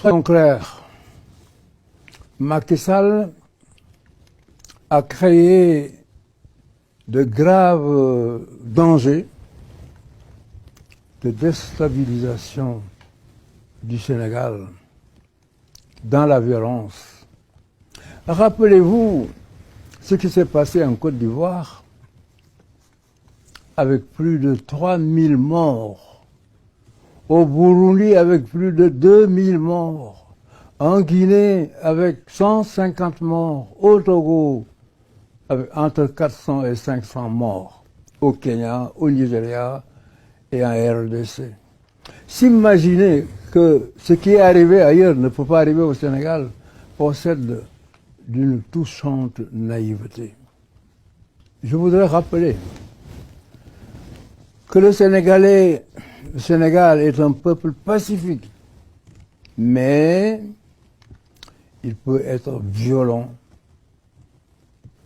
Soyons clairs, Macky Sall a créé de graves dangers de déstabilisation du Sénégal dans la violence. Rappelez-vous ce qui s'est passé en Côte d'Ivoire avec plus de 3000 morts, au Burundi avec plus de 2000 morts, en Guinée avec 150 morts, au Togo avec entre 400 et 500 morts, au Kenya, au Nigeria et en RDC. S'imaginer que ce qui est arrivé ailleurs ne peut pas arriver au Sénégal possède d'une touchante naïveté. Je voudrais rappeler que le Sénégal est un peuple pacifique, mais il peut être violent,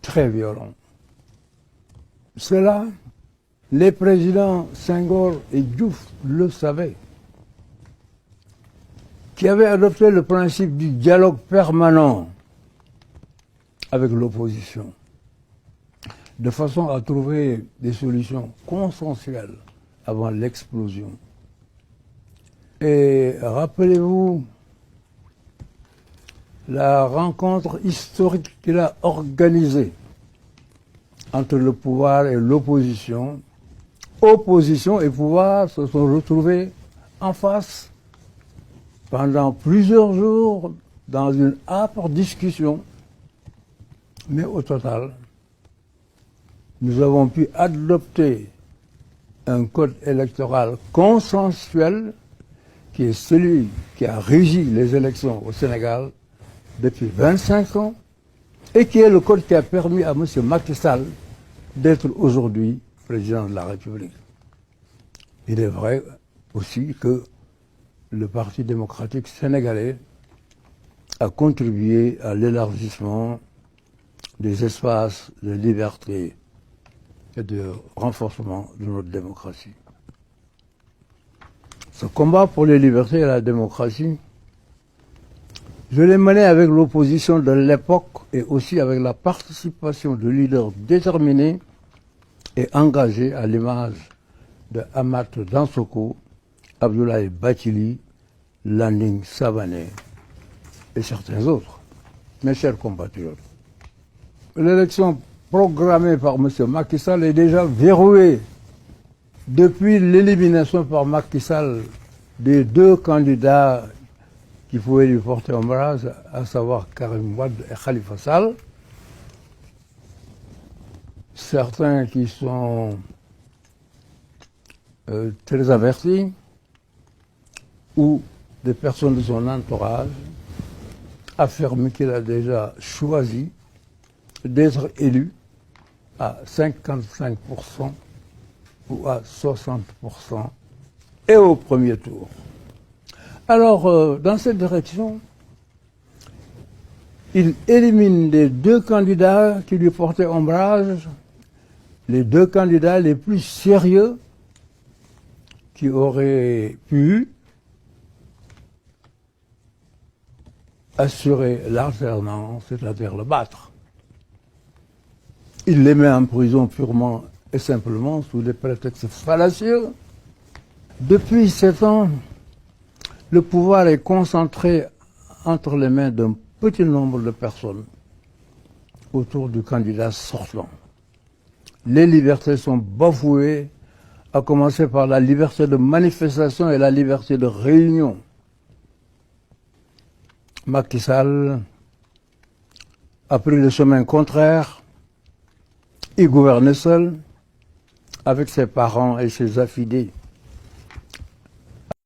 très violent. Cela, les présidents Senghor et Diouf le savaient, qui avaient adopté le principe du dialogue permanent avec l'opposition, de façon à trouver des solutions consensuelles avant l'explosion. Et rappelez-vous la rencontre historique qu'il a organisée entre le pouvoir et l'opposition. Opposition et pouvoir se sont retrouvés en face pendant plusieurs jours dans une âpre discussion. Mais au total, nous avons pu adopter un code électoral consensuel qui est celui qui a régi les élections au Sénégal depuis 25 ans et qui est le code qui a permis à M. Macky Sall d'être aujourd'hui président de la République. Il est vrai aussi que le Parti démocratique sénégalais a contribué à l'élargissement des espaces de liberté et de renforcement de notre démocratie. Ce combat pour les libertés et la démocratie, je l'ai mené avec l'opposition de l'époque et aussi avec la participation de leaders déterminés et engagés à l'image de Amath Dansokho, Abdoulaye Bathily, Landing Savané et certains autres. Mes chers compatriotes, l'élection programmée par M. Macky Sall est déjà verrouillée depuis l'élimination par Macky Sall des deux candidats qui pouvaient lui porter ombrage, à savoir Karim Wade et Khalifa Sall. Certains qui sont très avertis ou des personnes de son entourage affirment qu'il a déjà choisi d'être élu à 55% ou à 60% et au premier tour. Alors, dans cette direction, il élimine les deux candidats qui lui portaient ombrage, les deux candidats les plus sérieux qui auraient pu assurer l'alternance, c'est-à-dire le battre. Il les met en prison purement et simplement sous des prétextes fallacieux. Depuis 7 ans, le pouvoir est concentré entre les mains d'un petit nombre de personnes autour du candidat sortant. Les libertés sont bafouées, à commencer par la liberté de manifestation et la liberté de réunion. Macky Sall a pris le chemin contraire. Il gouvernait seul, avec ses parents et ses affidés.